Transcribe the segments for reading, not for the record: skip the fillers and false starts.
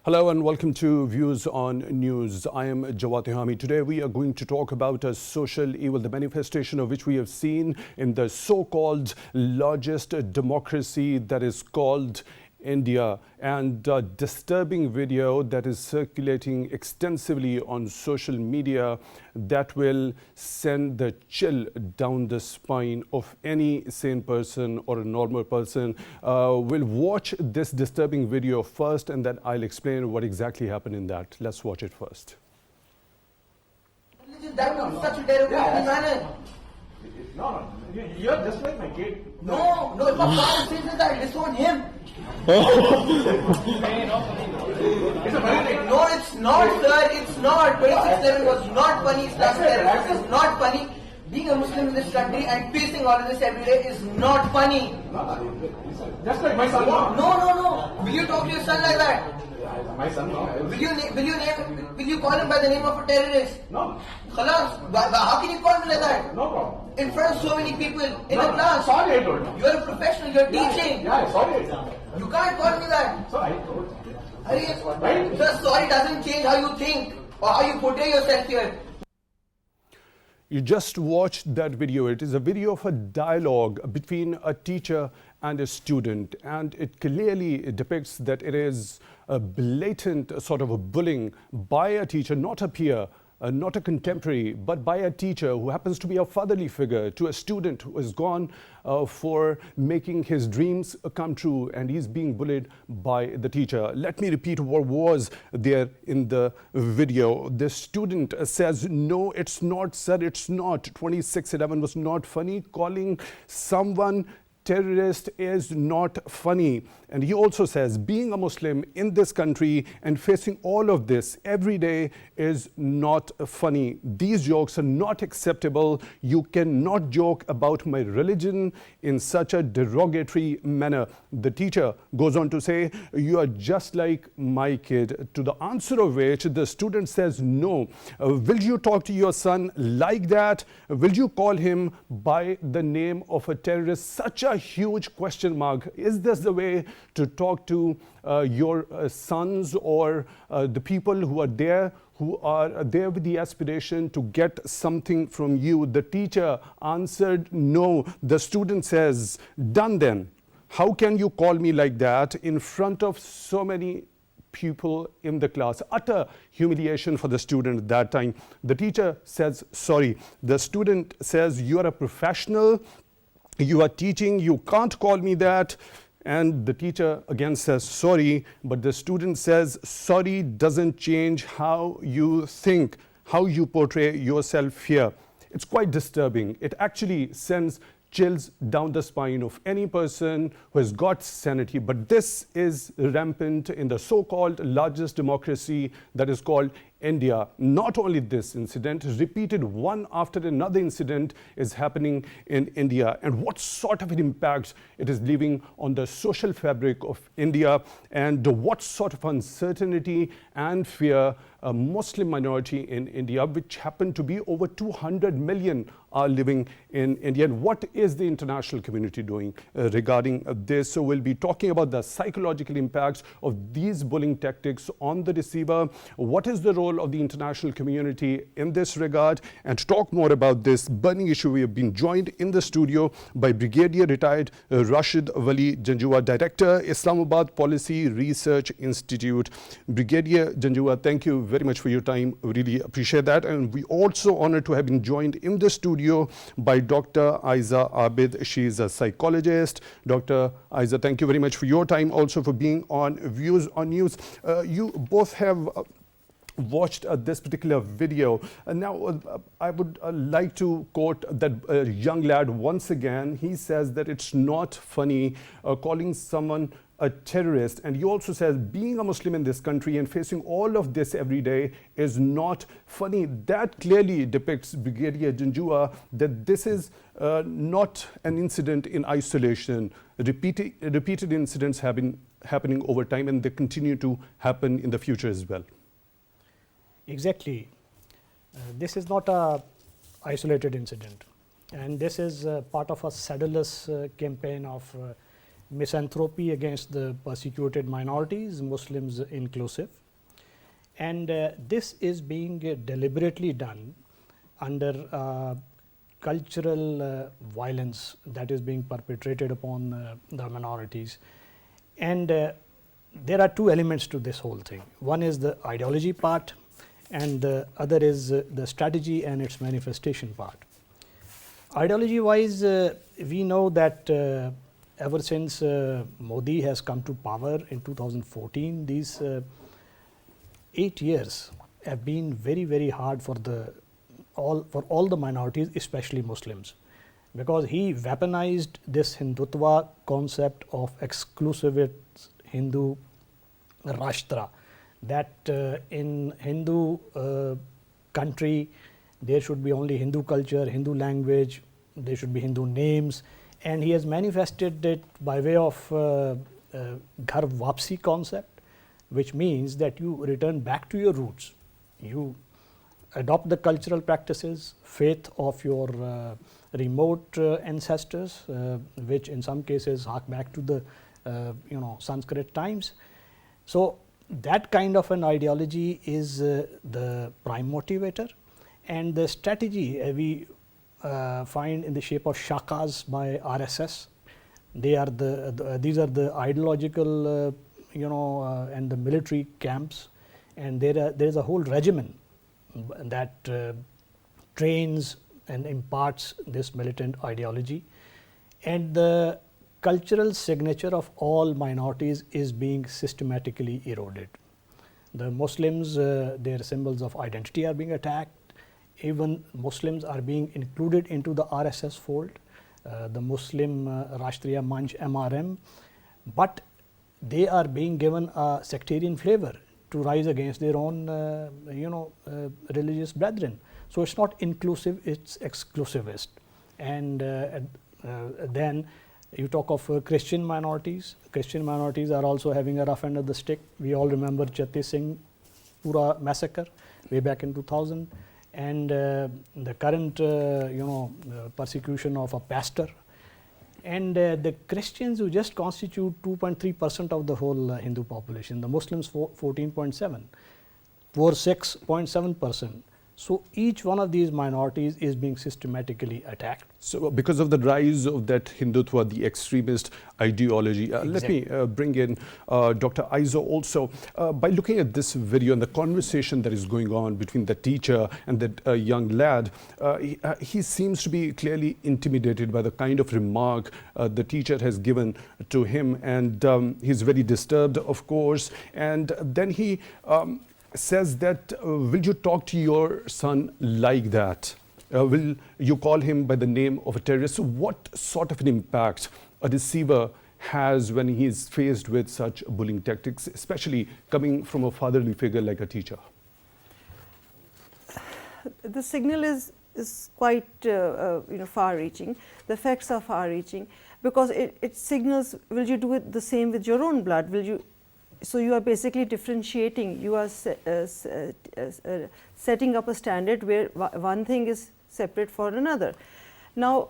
Hello and welcome to Views on News. I am Jawad Tehami. Today we are going to talk about a social evil, the manifestation of which we have seen in the so-called largest democracy that is called India, and a disturbing video that is circulating extensively on social media that will send the chill down the spine of any sane person or a normal person. We'll watch this disturbing video first and then I'll explain what exactly happened in that. Let's watch it first. Such a derogatory manner. No, you're just like my kid. No, if a father says that, I disown him. It's a funny thing. No, it's not, sir. It's not. 26/11 was not funny. Islam terrorism is not funny. Being a Muslim in this country and facing all of this every day is not funny. Just like my son. No. Will you talk to your son like that? My son, no. Will you call him by the name of a terrorist? No. Khalas. How can you call him like that? No problem. In front of so many people in a class. Sorry, I told you. You are a professional. You are teaching. Yeah, sorry. You can't call me that. So I told you. Right? Sir, sorry doesn't change how you think or how you portray yourself here. You just watched that video. It is a video of a dialogue between a teacher and a student, and it clearly depicts that it is a blatant sort of a bullying by a teacher, not a peer, not a contemporary, but by a teacher who happens to be a fatherly figure to a student who has gone for making his dreams come true, and he's being bullied by the teacher. Let me repeat what was there in the video. The student says, "No, it's not, sir, it's not. 26/11 was not funny. Calling someone terrorist is not funny." And he also says, being a Muslim in this country and facing all of this every day is not funny. These jokes are not acceptable. You cannot joke about my religion in such a derogatory manner. The teacher goes on to say, "You are just like my kid." To the answer of which the student says, "No. Will you talk to your son like that? Will you call him by the name of a terrorist?" Such a huge question mark. Is this the way to talk to your sons or the people who are there with the aspiration to get something from you? The teacher answered no. The student says, "Done then. How can you call me like that in front of so many people in the class?" Utter humiliation for the student at that time. The teacher says sorry. The student says, "You are a professional. You are teaching. You can't call me that." And the teacher again says sorry, but the student says sorry doesn't change how you think, how you portray yourself here. It's quite disturbing. It actually sends chills down the spine of any person who has got sanity. But this is rampant in the so-called largest democracy that is called India. Not only this incident, repeated one after another incident is happening in India, and what sort of an impact it is leaving on the social fabric of India, and what sort of uncertainty and fear a Muslim minority in India, which happen to be over 200 million, are living in India. And what is the international community doing regarding this? So we'll be talking about the psychological impacts of these bullying tactics on the receiver. What is the role of the international community in this regard? And to talk more about this burning issue, we have been joined in the studio by Brigadier Retired Raashid Wali, Janjua Director, Islamabad Policy Research Institute. Brigadier Janjua, thank you very much for your time. We really appreciate that. And we also honored to have been joined in the studio by Dr. Ayza Abid. She is a psychologist. Dr. Ayza, thank you very much for your time, also for being on Views on News. You both have watched this particular video. Now, I would like to quote that young lad once again. He says that it's not funny calling someone a terrorist, and he also says being a Muslim in this country and facing all of this every day is not funny. That clearly depicts, Brigadier Janjua, that this is not an incident in isolation. Repeated incidents have been happening over time, and they continue to happen in the future as well. Exactly. This is not a isolated incident, and this is part of a shadowless campaign of misanthropy against the persecuted minorities, Muslims inclusive. And this is being deliberately done under cultural violence that is being perpetrated upon the minorities. And there are two elements to this whole thing. One is the ideology part, and the other is the strategy and its manifestation part. Ideology wise, we know that ever since Modi has come to power in 2014, these 8 years have been very, very hard for all the minorities, especially Muslims, because he weaponized this Hindutva concept of exclusivist Hindu Rashtra, that in Hindu country there should be only Hindu culture, Hindu language, there should be Hindu names, and he has manifested it by way of Ghar Wapsi concept, which means that you return back to your roots. You adopt the cultural practices, faith of your remote ancestors, which in some cases hark back to the Sanskrit times. So that kind of an ideology is the prime motivator, and the strategy we find in the shape of shakas by RSS. They are these are the ideological and the military camps, and there is a whole regimen that trains and imparts this militant ideology, and the cultural signature of all minorities is being systematically eroded. The Muslims, their symbols of identity are being attacked. Even Muslims are being included into the RSS fold, the Muslim Rashtriya Manch MRM, but they are being given a sectarian flavor to rise against their own religious brethren. So it's not inclusive, it's exclusivist. And then you talk of Christian minorities. Christian minorities are also having a rough end of the stick. We all remember Chatti Singh Pura massacre way back in 2000, and the current persecution of a pastor. And the Christians, who just constitute 2.3% of the whole Hindu population, the Muslims 14.7, 6.7%. So each one of these minorities is being systematically attacked. So because of the rise of that Hindutva, the extremist ideology, let me bring in Dr. Ayza also. By looking at this video and the conversation that is going on between the teacher and that young lad, he seems to be clearly intimidated by the kind of remark the teacher has given to him, and he's very disturbed, of course. And then he says that, will you talk to your son like that? Will you call him by the name of a terrorist? So what sort of an impact a deceiver has when he is faced with such bullying tactics, especially coming from a fatherly figure like a teacher? The signal is quite far-reaching. The effects are far-reaching because it signals, will you do it the same with your own blood? Will you? So you are basically differentiating. You are setting up a standard where one thing is separate for another. Now,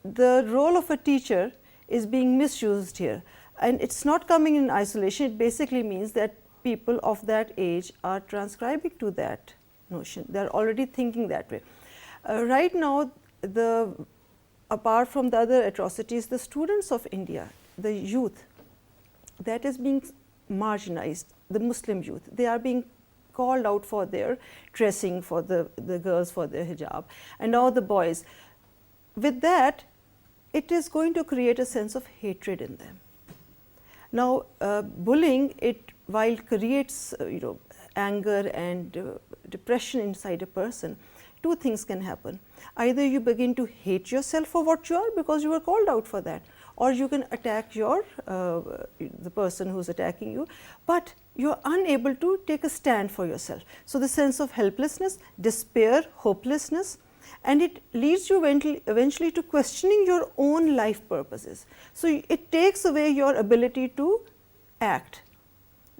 the role of a teacher is being misused here, and it's not coming in isolation. It basically means that people of that age are transcribing to that notion. They are already thinking that way. Right now, apart from the other atrocities, the students of India, the youth, that is being marginalized, the Muslim youth, they are being called out for their dressing, for the girls for their hijab, and now the boys. With that, it is going to create a sense of hatred in them. Now, bullying, while creates anger and depression inside a person, two things can happen. Either you begin to hate yourself for what you are because you were called out for that, or you can attack the person who is attacking you, but you are unable to take a stand for yourself. So the sense of helplessness, despair, hopelessness, and it leads you eventually to questioning your own life purposes. So it takes away your ability to act.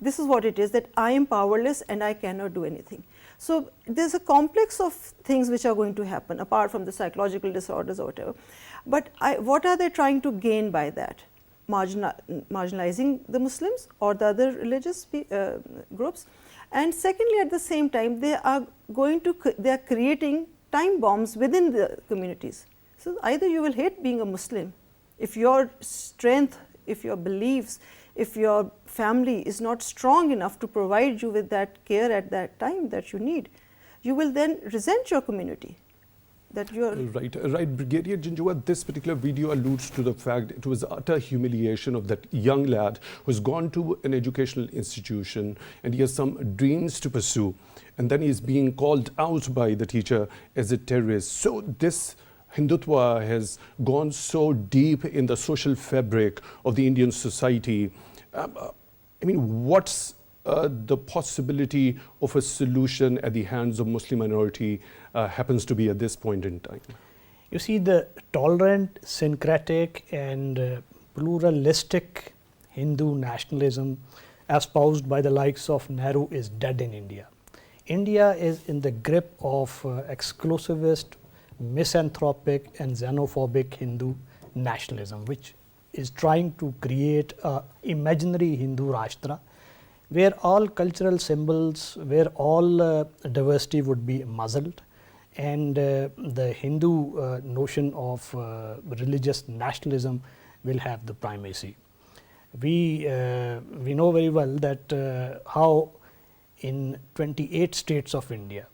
This is what it is, that I am powerless and I cannot do anything. So there's a complex of things which are going to happen apart from the psychological disorders or whatever. But what are they trying to gain by that? marginalizing the Muslims or the other religious groups. And secondly, at the same time, they are creating time bombs within the communities. So either you will hate being a Muslim if your strength, if your beliefs, if your family is not strong enough to provide you with that care at that time that you need, you will then resent your community. That you are right. Brigadier Janjua, this particular video alludes to the fact it was utter humiliation of that young lad who's gone to an educational institution and he has some dreams to pursue, and then he's being called out by the teacher as a terrorist. So this Hindutva has gone so deep in the social fabric of the Indian society. I mean, what's the possibility of a solution at the hands of Muslim minority happens to be at this point in time? You see, the tolerant, syncretic and pluralistic Hindu nationalism espoused by the likes of Nehru is dead in India. India is in the grip of exclusivist, misanthropic and xenophobic Hindu nationalism, which is trying to create an imaginary Hindu Rashtra where all cultural symbols, where all diversity would be muzzled, and the Hindu notion of religious nationalism will have the primacy. We know very well that how in 28 states of India,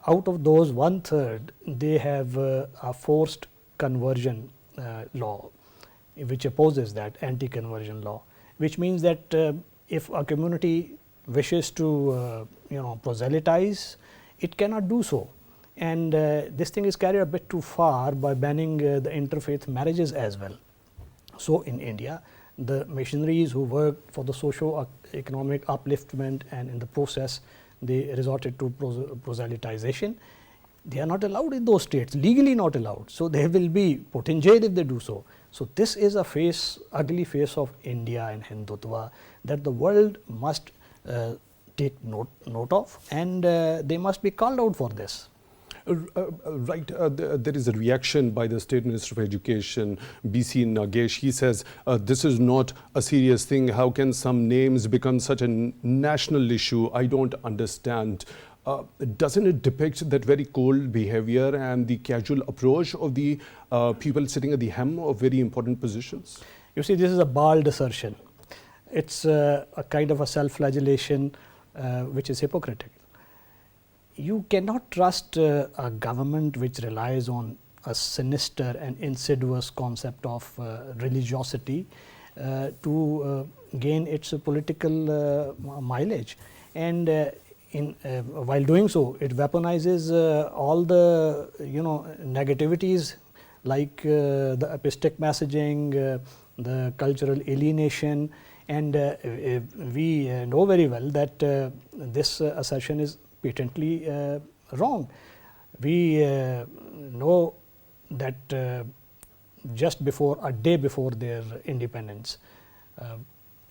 out of those 1/3 they have a forced conversion law, which opposes that anti-conversion law, which means that if a community wishes to proselytize, it cannot do so. And this thing is carried a bit too far by banning the interfaith marriages as well. So in India, the missionaries who worked for the socio-economic upliftment, and in the process they resorted to proselytization, they are not allowed in those states, legally not allowed. So they will be put in jail if they do so. So this is a ugly face of India and Hindutva that the world must take note of, and they must be called out for this. Right, there is a reaction by the State Minister of Education, BC Nagesh. He says this is not a serious thing. How can some names become such a national issue? I don't understand. Doesn't it depict that very cold behavior and the casual approach of the people sitting at the helm of very important positions? You see, this is a bald assertion. It's a kind of a self-flagellation which is hypocritical. You cannot trust a government which relies on a sinister and insidious concept of religiosity to gain its political mileage. And while doing so, it weaponizes all the negativities like the epistic messaging, the cultural alienation, and we know very well that this assertion is patently wrong. We know that just a day before their independence,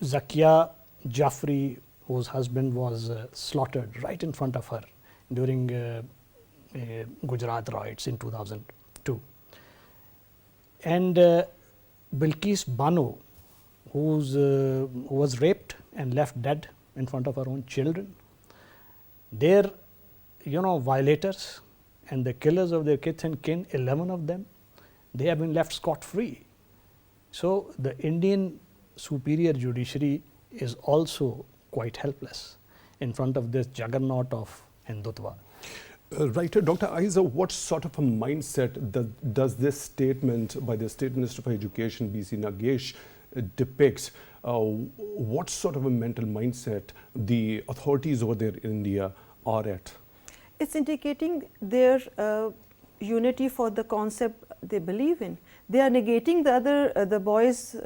Zakia Jafri, whose husband was slaughtered right in front of her during Gujarat riots in 2002. And Bilkis Bano, who was raped and left dead in front of her own children. Their violators and the killers of their kith and kin, 11 of them, they have been left scot-free. So the Indian superior judiciary is also quite helpless in front of this juggernaut of Hindutva. Right, Dr. Ayza, what sort of a mindset does this statement by the State Minister for Education, BC Nagesh, depict? What sort of a mental mindset the authorities over there in India are at? It's indicating their unity for the concept they believe in. They are negating the boys'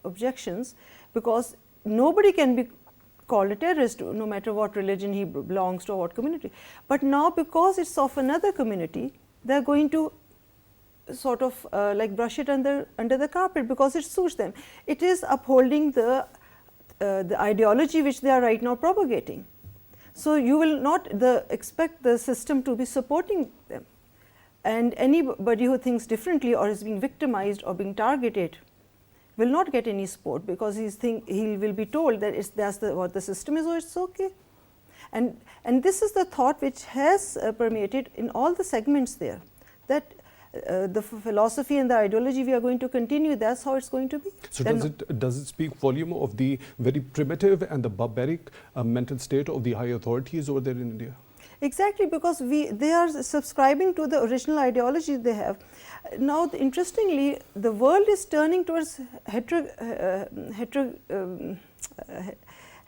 objections, because nobody can be called a terrorist no matter what religion he belongs to or what community. But now, because it's of another community, they are going to sort of like brush it under the carpet because it suits them. It is upholding the ideology which they are right now propagating. So you will not expect the system to be supporting them. And anybody who thinks differently or is being victimized or being targeted will not get any support because he will be told that that's what the system is, or it's okay. And this is the thought which has permeated in all the segments there, that the philosophy and the ideology we are going to continue, that's how it's going to be. So does it speak volume of the very primitive and the barbaric mental state of the high authorities over there in India? Exactly, because they are subscribing to the original ideology they have. Now, interestingly, the world is turning towards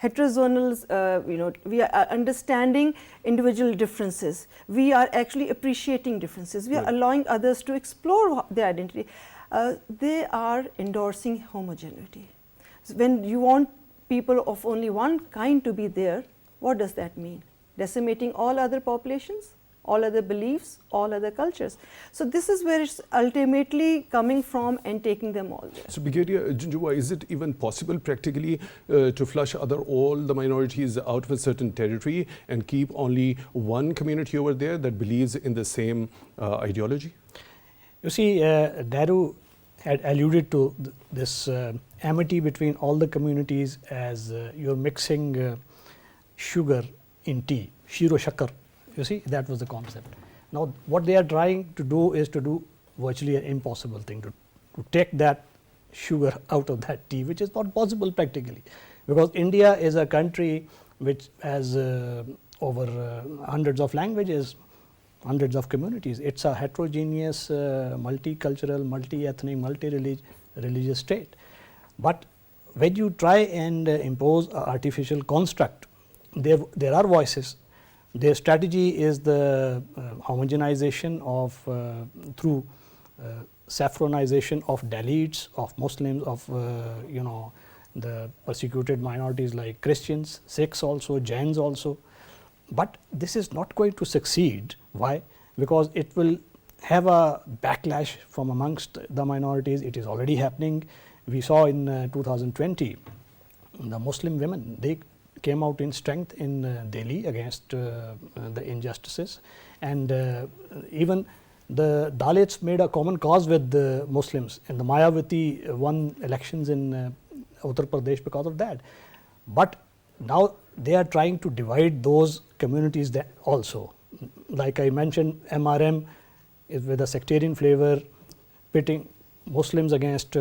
heterozonal, we are understanding individual differences. We are actually appreciating differences. We are allowing others to explore their identity. They are endorsing homogeneity. So when you want people of only one kind to be there, what does that mean? Decimating all other populations, all other beliefs, all other cultures. So this is where it's ultimately coming from and taking them all there. So Brigadier Janjua, is it even possible practically to flush all the minorities out of a certain territory and keep only one community over there that believes in the same ideology? You see, Daru had alluded to this amity between all the communities as you're mixing sugar in tea, shiro shakar. You see, that was the concept. Now, what they are trying to do is to do virtually an impossible thing, to take that sugar out of that tea, which is not possible practically, because India is a country which has over hundreds of languages, hundreds of communities. It's a heterogeneous, multicultural, multi-ethnic, multi-religious state. But when you try and impose an artificial construct, there are voices. Their strategy is the homogenization of through saffronization of Dalits, of Muslims, of the persecuted minorities like Christians, Sikhs also, Jains also. But this is not going to succeed. Why? Because it will have a backlash from amongst the minorities. It is already happening. We saw in 2020 the Muslim women, they came out in strength in Delhi against the injustices, and even the Dalits made a common cause with the Muslims, and the Mayawati won elections in Uttar Pradesh because of that. But now they are trying to divide those communities also. Like I mentioned, MRM is with a sectarian flavor, pitting Muslims against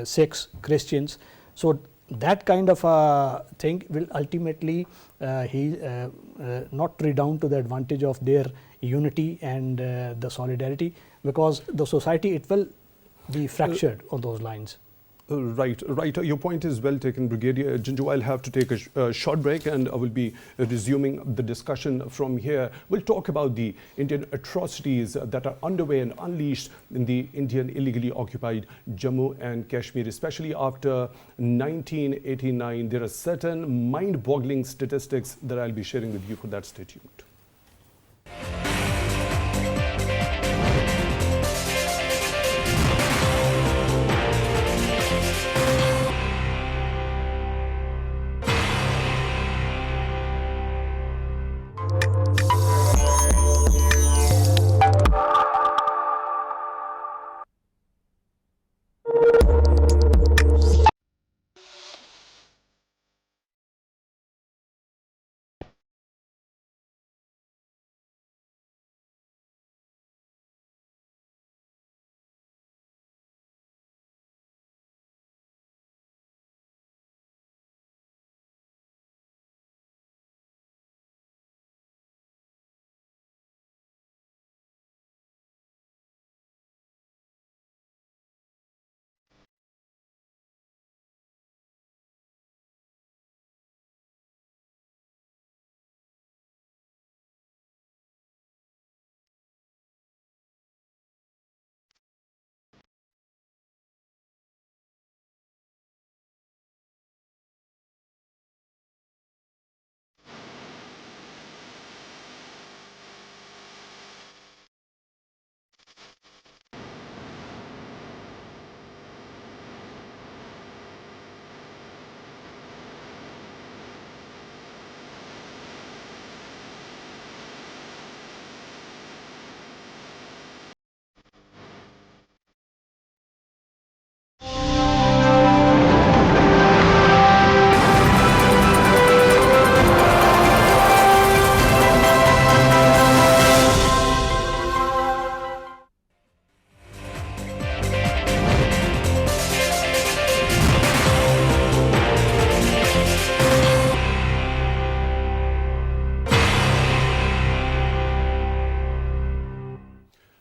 Sikhs, Christians. So that kind of a thing will ultimately not redound to the advantage of their unity and the solidarity, because the society, it will be fractured on those lines. Right. Your point is well taken, Brigadier Janjua. I'll have to take a short break, and I will be resuming the discussion from here. We'll talk about the Indian atrocities that are underway and unleashed in the Indian illegally occupied Jammu and Kashmir, especially after 1989. There are certain mind-boggling statistics that I'll be sharing with you. For that, stay tuned.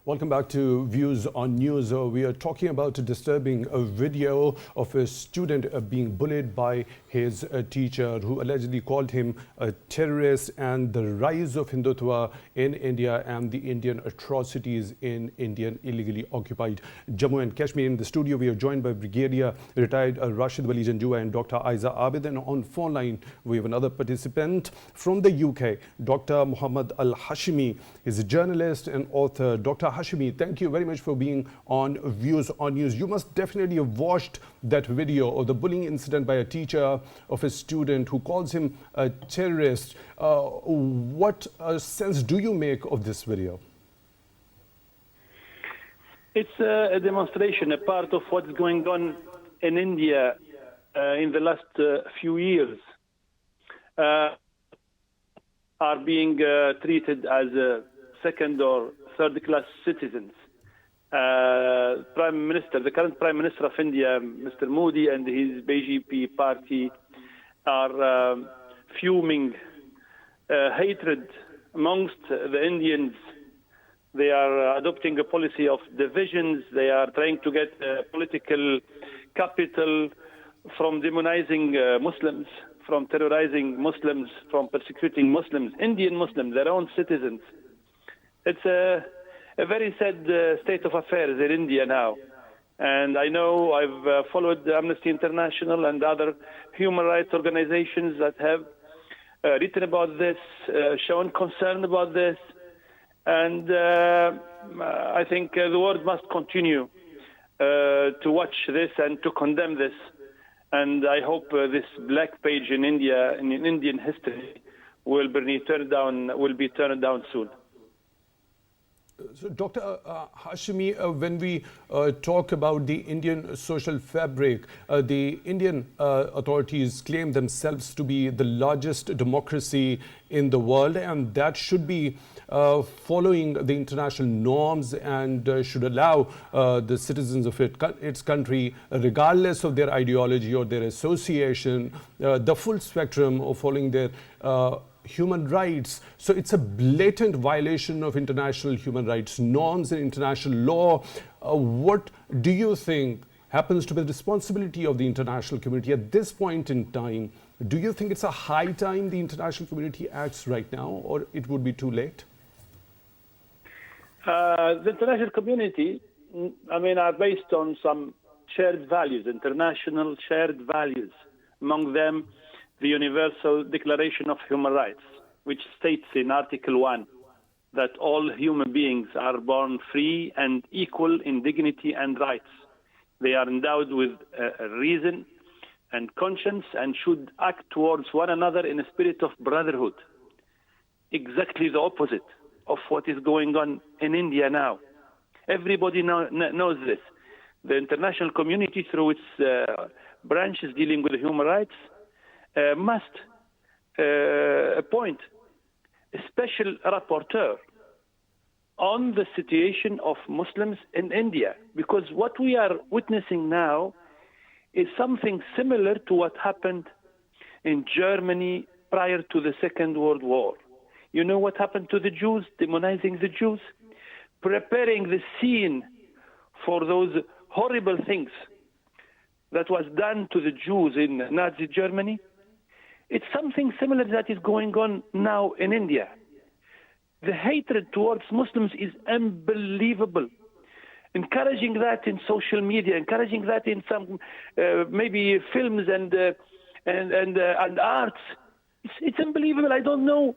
Welcome back to Views on News. We are talking about a disturbing video of a student being bullied by his teacher, who allegedly called him a terrorist, and the rise of Hindutva in India and the Indian atrocities in Indian illegally occupied Jammu and Kashmir. In the studio, we are joined by Brigadier retired Raashid Wali Janjua and Dr. Ayza Abid. And on phone line, we have another participant from the UK, Dr. Muhammad Al-Hachimi. He's a journalist and author. Dr. Hachimi, thank you very much for being on Views on News. You must definitely have watched that video of the bullying incident by a teacher of a student who calls him a terrorist. What sense do you make of this video? It's a demonstration, a part of what's going on in India in the last few years. Are being treated as second or third-class citizens. The current Prime Minister of India, Mr. Modi, and his BJP party are fuming hatred amongst the Indians. They are adopting a policy of divisions. They are trying to get political capital from demonizing Muslims, from terrorizing Muslims, from persecuting Muslims, Indian Muslims, their own citizens. It's a very sad state of affairs in India now. And I know I've followed Amnesty International and other human rights organizations that have written about this, shown concern about this. And I think the world must continue to watch this and to condemn this. And I hope this black page in India, in Indian history, will be turned down soon. So, Dr. Hachimi, when we talk about the Indian social fabric, the Indian authorities claim themselves to be the largest democracy in the world, and that should be following the international norms and should allow the citizens of its country, regardless of their ideology or their association, the full spectrum of following their human rights. So it's a blatant violation of international human rights norms and international law. What do you think happens to be the responsibility of the international community at this point in time? Do you think it's a high time the international community acts right now, or it would be too late? The international community, are based on some shared values, international shared values. Among them, the Universal Declaration of Human Rights, which states in Article 1 that all human beings are born free and equal in dignity and rights. They are endowed with reason and conscience and should act towards one another in a spirit of brotherhood. Exactly the opposite of what is going on in India now. Everybody knows this. The international community, through its branches dealing with human rights, must appoint a special rapporteur on the situation of Muslims in India, because what we are witnessing now is something similar to what happened in Germany prior to the Second World War. You know what happened to the Jews, demonizing the Jews, preparing the scene for those horrible things that was done to the Jews in Nazi Germany. It's something similar that is going on now in India. The hatred towards Muslims is unbelievable. Encouraging that in social media, encouraging that in some maybe films and arts, it's unbelievable. I don't know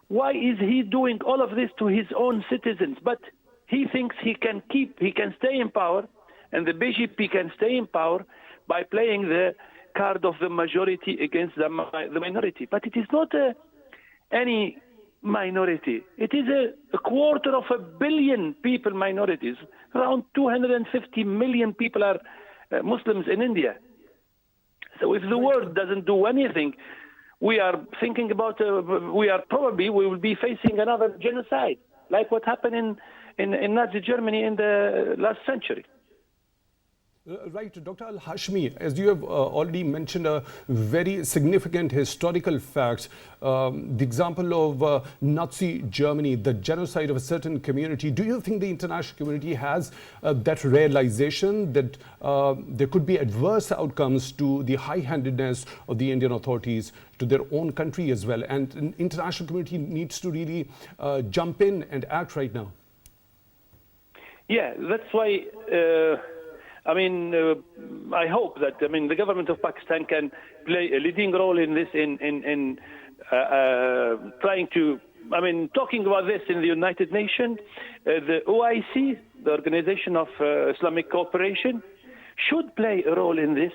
why is he doing all of this to his own citizens, but he thinks he can stay in power, and the BJP can stay in power by playing the card of the majority against the minority. But it is not any minority. It is a 250 million people minorities. Around 250 million people are Muslims in India. So if the world doesn't do anything, we are thinking about, we will be facing another genocide, like what happened in Nazi Germany in the last century. Right, Dr. Al-Hachimi, as you have already mentioned a very significant historical fact, the example of Nazi Germany, the genocide of a certain community. Do you think the international community has that realization that there could be adverse outcomes to the high-handedness of the Indian authorities to their own country as well? And the international community needs to really jump in and act right now. Yeah, that's why I hope that the government of Pakistan can play a leading role in this, in trying to, talking about this in the United Nations. The OIC, the Organization of Islamic Cooperation, should play a role in this.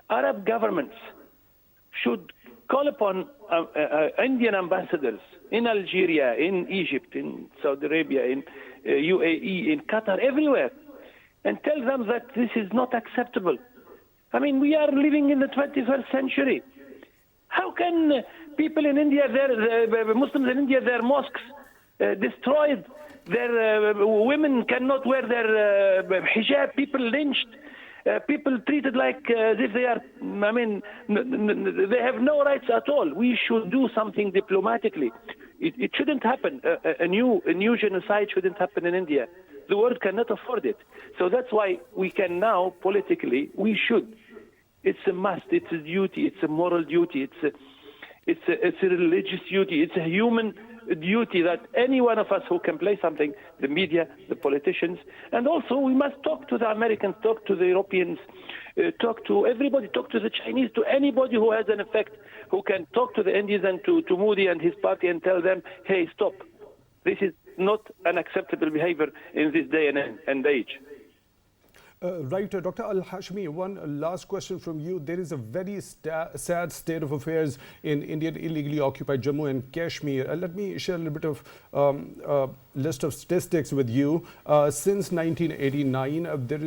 Arab governments should call upon Indian ambassadors in Algeria, in Egypt, in Saudi Arabia, in UAE, in Qatar, everywhere, and tell them that this is not acceptable. We are living in the 21st century. How can people in India, the Muslims in India, their mosques destroyed, their women cannot wear their hijab, people lynched, people treated like as if they are, they have no rights at all. We should do something diplomatically. It shouldn't happen. A new genocide shouldn't happen in India. The world cannot afford it. So that's why we can now, politically, we should. It's a must, it's a duty, it's a moral duty, it's a religious duty, it's a human duty that any one of us who can play something, the media, the politicians, and also we must talk to the Americans, talk to the Europeans, talk to everybody, talk to the Chinese, to anybody who has an effect, who can talk to the Indians and to Modi and his party and tell them, hey, stop. This is not an acceptable behavior in this day and age. Right, Dr. Al-Hachimi, one last question from you. There is a very sad state of affairs in Indian illegally occupied Jammu and Kashmir. Let me share a little bit of list of statistics with you. Since 1989, there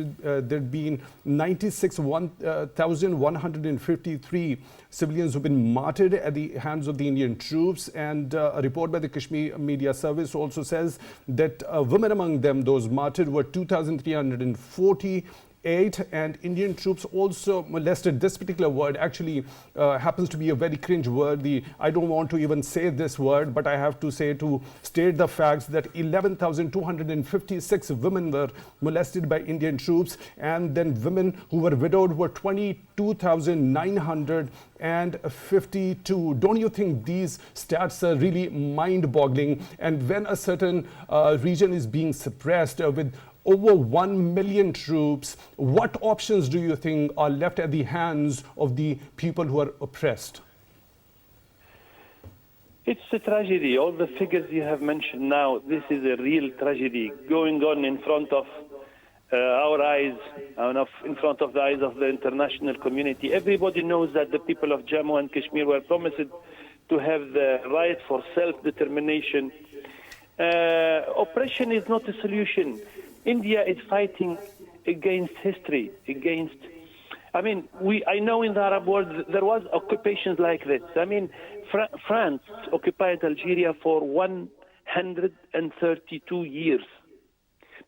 have been 96,153 civilians who have been martyred at the hands of the Indian troops. And a report by the Kashmir Media Service also says that women among them, those martyred, were 2,348, and Indian troops also molested. This particular word actually happens to be a very cringe word. I don't want to even say this word, but I have to say, to state the facts, that 11,256 women were molested by Indian troops, and then women who were widowed were 22,952. Don't you think these stats are really mind-boggling? And when a certain region is being suppressed with over 1 million troops, what options do you think are left at the hands of the people who are oppressed? It's a tragedy. All the figures you have mentioned now, this is a real tragedy going on in front of our eyes, in front of the eyes of the international community. Everybody knows that the people of Jammu and Kashmir were promised to have the right for self-determination. Oppression is not a solution. India is fighting against history, against... I know in the Arab world there was occupations like this. France occupied Algeria for 132 years.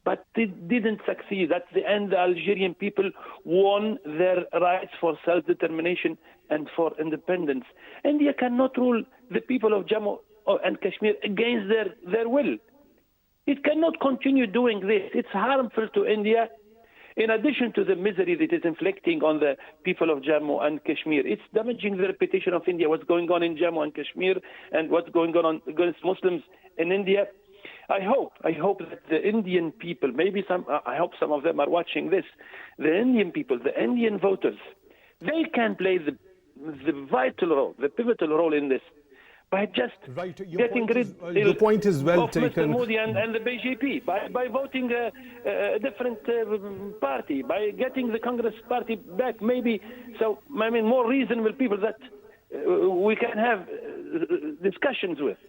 But it didn't succeed. At the end, the Algerian people won their rights for self-determination and for independence. India cannot rule the people of Jammu and Kashmir against their will. It cannot continue doing this. It's harmful to India. In addition to the misery that it is inflicting on the people of Jammu and Kashmir, it's damaging the reputation of India, what's going on in Jammu and Kashmir and what's going on against Muslims in India. I hope that the Indian people, I hope some of them are watching this, the Indian people, the Indian voters, they can play the vital role, the pivotal role in this, by just getting rid your point is well of taken. Mr. Modi and the BJP, by voting a different party, by getting the Congress party back, maybe. So, more reasonable people that we can have discussions with.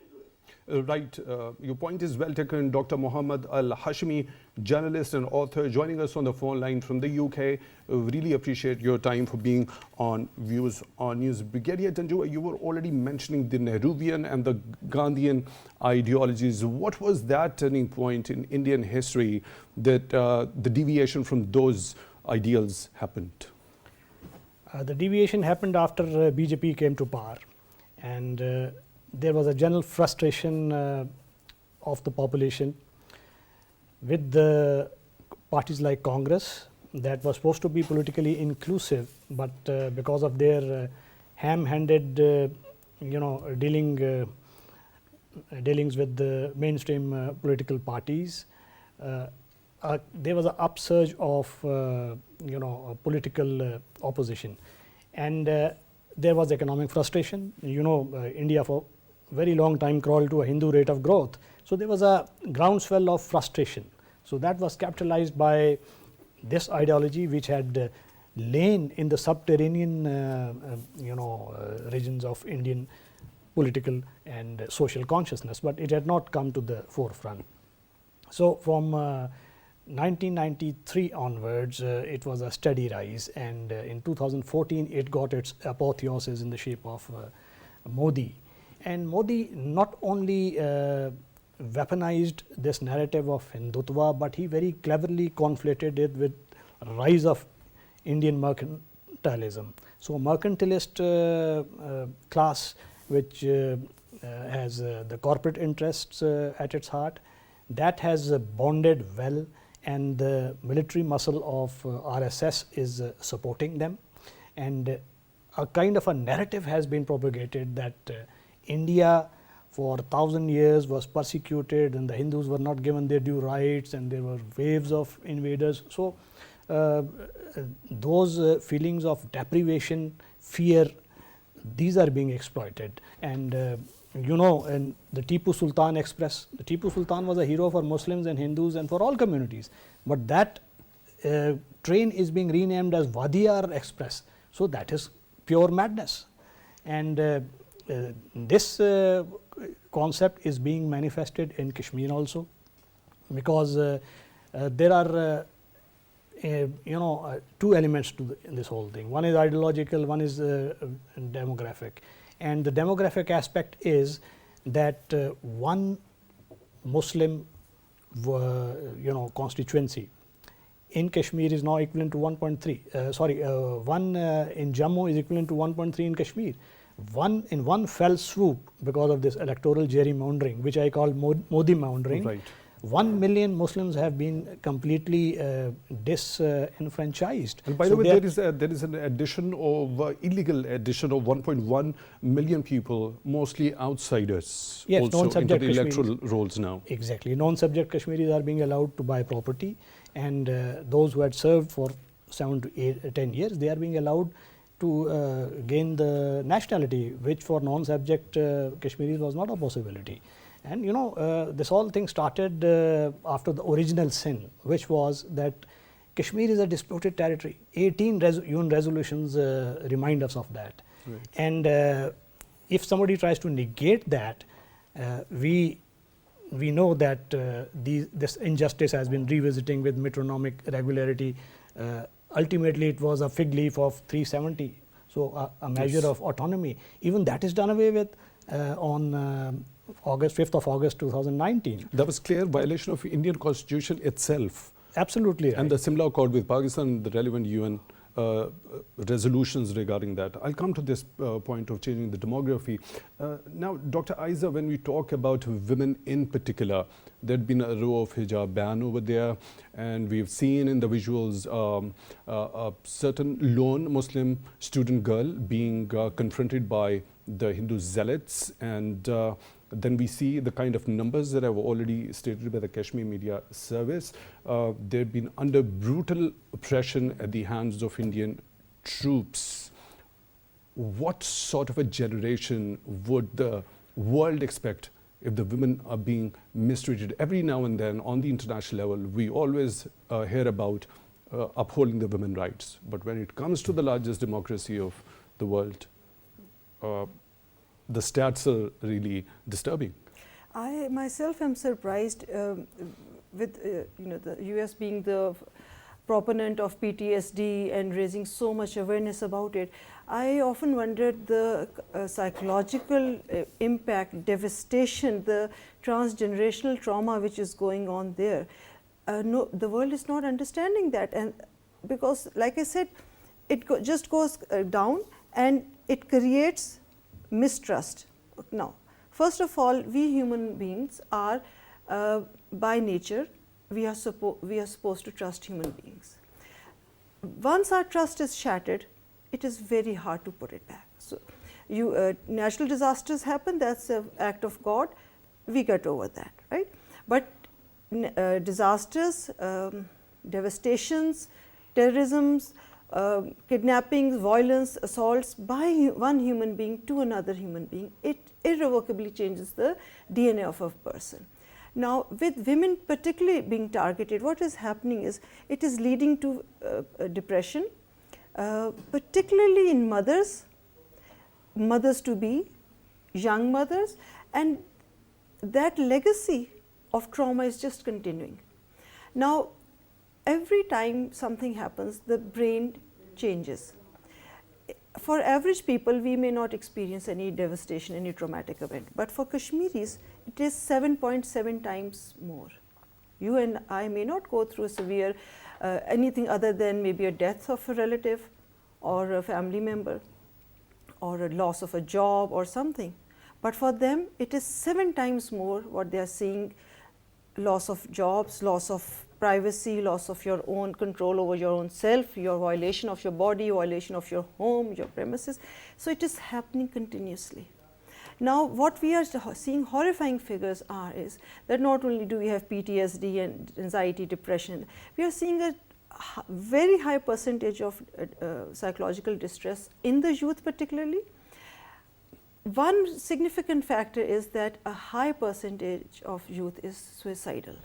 Right. Your point is well taken. Dr. Muhammad Al-Hachimi, journalist and author, joining us on the phone line from the UK. Really appreciate your time for being on Views on News. Brigadier Janjua, you were already mentioning the Nehruvian and the Gandhian ideologies. What was that turning point in Indian history, that the deviation from those ideals happened? The deviation happened after BJP came to power, and there was a general frustration of the population with the parties like Congress that was supposed to be politically inclusive, but because of their ham-handed dealings with the mainstream political parties, there was an upsurge of political opposition, and there was economic frustration. India for a very long time crawled to a Hindu rate of growth, so there was a groundswell of frustration. So that was capitalized by this ideology, which had lain in the subterranean regions of Indian political and social consciousness, but it had not come to the forefront. So from 1993 onwards, it was a steady rise, and in 2014 it got its apotheosis in the shape of Modi. And Modi not only weaponized this narrative of Hindutva, but he very cleverly conflated it with rise of Indian mercantilism. So mercantilist class, which has the corporate interests at its heart, that has bonded well, and the military muscle of RSS is supporting them, and a kind of a narrative has been propagated that India for 1,000 years was persecuted and the Hindus were not given their due rights, and there were waves of invaders. So those feelings of deprivation, fear, these are being exploited. And and the Tipu Sultan Express, the Tipu Sultan was a hero for Muslims and Hindus and for all communities, but that train is being renamed as Wadiyar Express. So that is pure madness, and this concept is being manifested in Kashmir also, because there are two elements to this whole thing. One is ideological, one is demographic. And the demographic aspect is that one Muslim constituency in Kashmir is now equivalent to 1.3. One in Jammu is equivalent to 1.3 in Kashmir. In one fell swoop, because of this electoral gerrymandering, which I call Modi maundering, Right. 1 million Muslims have been completely disenfranchised. And by the way, there is an addition of illegal addition of 1.1 million people, mostly outsiders, Yes, also into non-subject the electoral Kashmiris. rolls now. Exactly. Non-subject Kashmiris are being allowed to buy property, and those who had served for 7 to 10 years, they are being allowed to gain the nationality, which for non-subject Kashmiris was not a possibility. And this whole thing started after the original sin, which was that Kashmir is a disputed territory. 18 UN resolutions remind us of that. Right. And if somebody tries to negate that, we know that this injustice has been revisiting with metronomic regularity. Ultimately, it was a fig leaf of 370, so a measure of autonomy. Even that is done away with on 5th of August 2019. That was clear violation of Indian constitution itself. Absolutely right. And the Simla Accord with Pakistan, the relevant UN resolutions regarding that. I'll come to this point of changing the demography. Now, Dr. Ayza, when we talk about women in particular, there'd been a row of hijab ban over there, and we've seen in the visuals a certain lone Muslim student girl being confronted by the Hindu zealots, and then we see the kind of numbers that I've already stated by the Kashmir Media Service. They've been under brutal oppression at the hands of Indian troops. What sort of a generation would the world expect if the women are being mistreated? Every now and then on the international level, we always hear about upholding the women's rights. But when it comes to the largest democracy of the world, the stats are really disturbing. I myself am surprised with the US being the proponent of PTSD and raising so much awareness about it. I often wondered the psychological impact, devastation, the transgenerational trauma which is going on there. No, the world is not understanding that, and because like I said, it just goes down and it creates mistrust. Now, first of all, we human beings are by nature, we are supposed to trust human beings. Once our trust is shattered, it is very hard to put it back. So, natural disasters happen, that's an act of God, we get over that, right? But disasters, devastations, terrorisms, kidnappings, violence, assaults by one human being to another human being, it irrevocably changes the DNA of a person. Now, with women particularly being targeted, what is happening is it is leading to depression, particularly in mothers to be, young mothers, and that legacy of trauma is just continuing. Now, every time something happens, the brain changes. For average people, we may not experience any devastation, any traumatic event, but for Kashmiris, it is 7.7 times more. You and I may not go through a severe anything other than maybe a death of a relative or a family member or a loss of a job or something, but for them it is 7 times more what they are seeing: loss of jobs, loss of privacy, loss of your own control over your own self, your violation of your body, violation of your home, your premises. So it is happening continuously. Now, what we are seeing horrifying figures are is that not only do we have PTSD and anxiety, depression, we are seeing a very high percentage of psychological distress in the youth particularly. One significant factor is that a high percentage of youth is suicidal.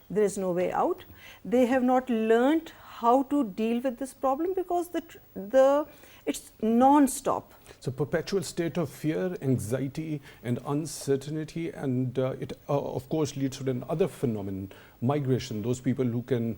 There is no way out. They have not learned how to deal with this problem because it's non-stop. It's a perpetual state of fear, anxiety and uncertainty, and it of course leads to another phenomenon, migration. Those people who can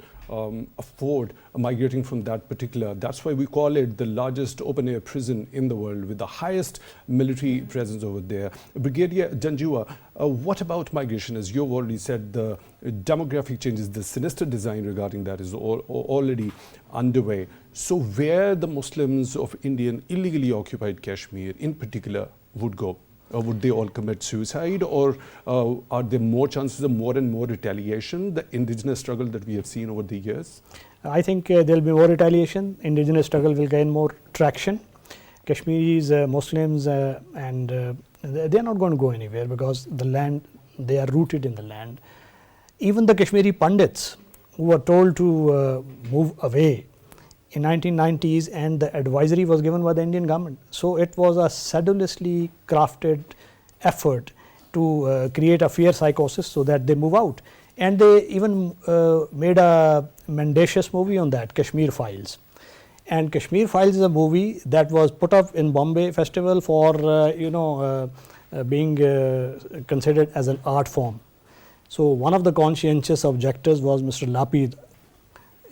afford migrating from that particular, that's why we call it the largest open-air prison in the world with the highest military presence over there. Brigadier Janjua, what about migration? As you've already said, the demographic changes, the sinister design regarding that is already underway. So where the Muslims of Indian illegally occupied Kashmir in particular would go? Would they all commit suicide, or are there more chances of more and more retaliation, the indigenous struggle that we have seen over the years? I think there will be more retaliation. Indigenous struggle will gain more traction. Kashmiris, Muslims, and they are not going to go anywhere because the land, they are rooted in the land. Even the Kashmiri Pandits who were told to move away in 1990s, and the advisory was given by the Indian government. So it was a sedulously crafted effort to create a fear psychosis so that they move out. And they even made a mendacious movie on that, Kashmir Files. And Kashmir Files is a movie that was put up in Bombay Festival for being considered as an art form. So one of the conscientious objectors was Mr. Lapid,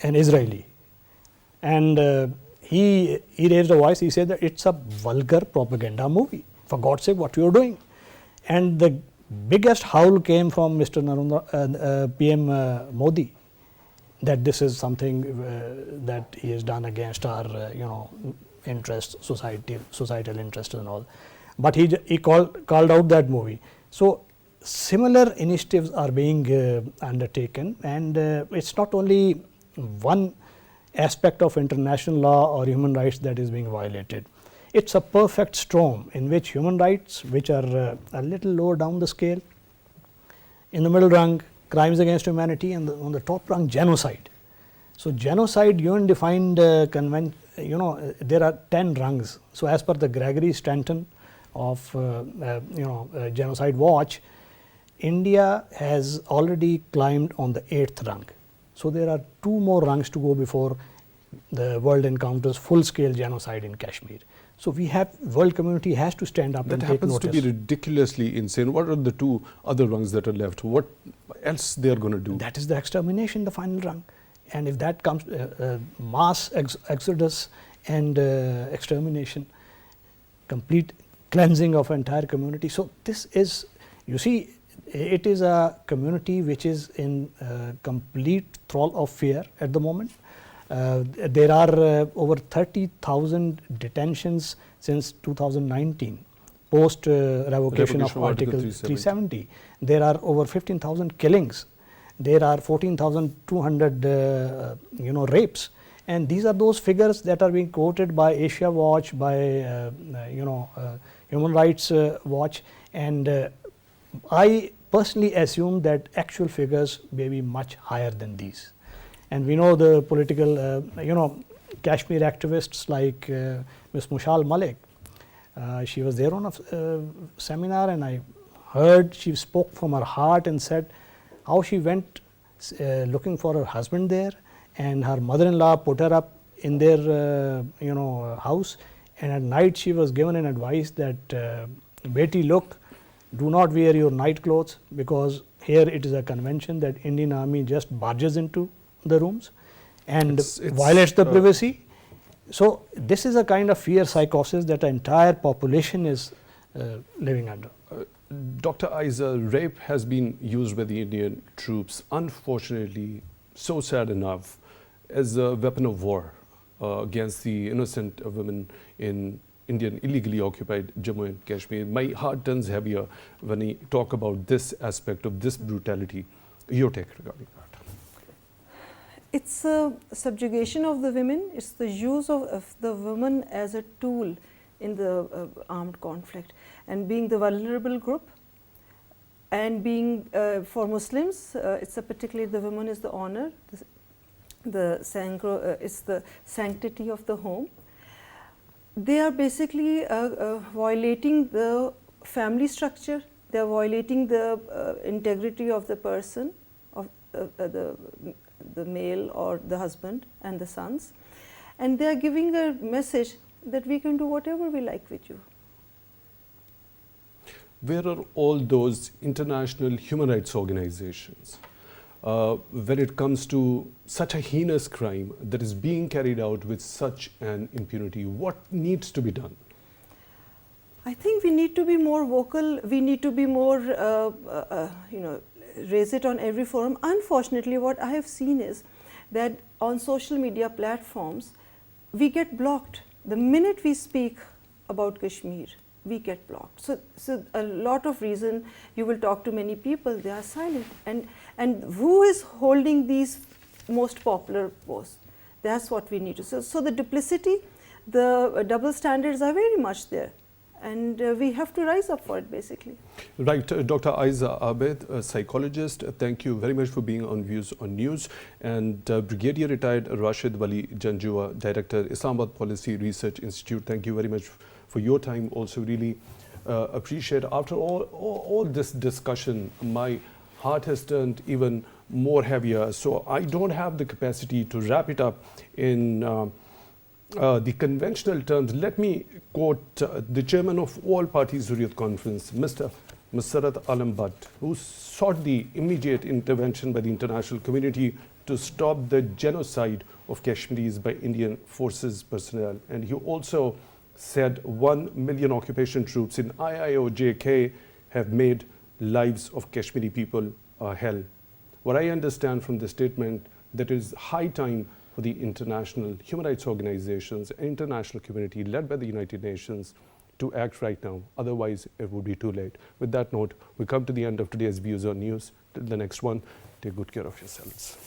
an Israeli. And he raised a voice. He said that it's a vulgar propaganda movie. For God's sake, what you are doing? And the biggest howl came from Mr. PM Modi, that this is something that he has done against our interests, societal interests and all. But he called out that movie. So similar initiatives are being undertaken, and it's not only one aspect of international law or human rights that is being violated. It's a perfect storm in which human rights, which are a little lower down the scale, in the middle rung crimes against humanity, and on the top rung genocide. So genocide, UN defined there are 10 rungs. So as per the Gregory Stanton of Genocide Watch, India has already climbed on the 8th rung. So there are 2 more rungs to go before the world encounters full-scale genocide in Kashmir. So world community has to stand up and take notice. That happens to be ridiculously insane. What are the 2 other rungs that are left? What else they are going to do? That is the extermination, the final rung. And if that comes, mass exodus and extermination, complete cleansing of entire community. So this is, you see, it is a community which is in complete thrall of fear at the moment. There are over 30,000 detentions since 2019, post revocation of Article 370. There are over 15,000 killings. There are 14,200 rapes. And these are those figures that are being quoted by Asia Watch, by Human Rights Watch, and I personally assume that actual figures may be much higher than these. And we know the political, Kashmir activists like Ms. Mushal Malik. She was there on a seminar, and I heard she spoke from her heart and said how she went looking for her husband there, and her mother-in-law put her up in their house, and at night she was given an advice that Beti, look, do not wear your night clothes, because here it is a convention that Indian Army just barges into the rooms and violates the privacy. So this is a kind of fear psychosis that the entire population is living under. Dr. Ayza, rape has been used by the Indian troops, unfortunately, so sad enough, as a weapon of war against the innocent women in Indian illegally occupied Jammu and Kashmir. My heart turns heavier when I talk about this aspect of this brutality. Your take regarding that? It's a subjugation of the women. It's the use of the woman as a tool in the armed conflict, and being the vulnerable group, and being for Muslims, it's a particularly the woman is the honor, it's the sanctity of the home. They are basically violating the family structure. They are violating the integrity of the person, of the male or the husband and the sons, and they are giving a message that we can do whatever we like with you. Where are all those international human rights organizations when it comes to such a heinous crime that is being carried out with such an impunity? What needs to be done? I think we need to be more vocal. We need to be more, raise it on every forum. Unfortunately, what I have seen is that on social media platforms, we get blocked. The minute we speak about Kashmir, we get blocked. So a lot of reason, you will talk to many people, they are silent. And who is holding these most popular posts? That's what we need to. So the duplicity, the double standards are very much there. And we have to rise up for it, basically. Right. Dr. Ayza Abid, a psychologist, thank you very much for being on Views on News. And Brigadier Retired Raashid Wali Janjua, Director, Islamabad Policy Research Institute, thank you very much for your time. Also really appreciate, after all this discussion, my heart has turned even more heavier. So I don't have the capacity to wrap it up in the conventional terms. Let me quote the chairman of All Parties Hurriyat Conference, Mr. Masarrat Alam Bhatt, who sought the immediate intervention by the international community to stop the genocide of Kashmiris by Indian forces personnel. And he also said 1 million occupation troops in IIOJK have made lives of Kashmiri people hell. What I understand from the statement, that it is high time for the international human rights organizations and international community led by the United Nations to act right now. Otherwise, it would be too late. With that note, we come to the end of today's Views on News. Till the next one, take good care of yourselves.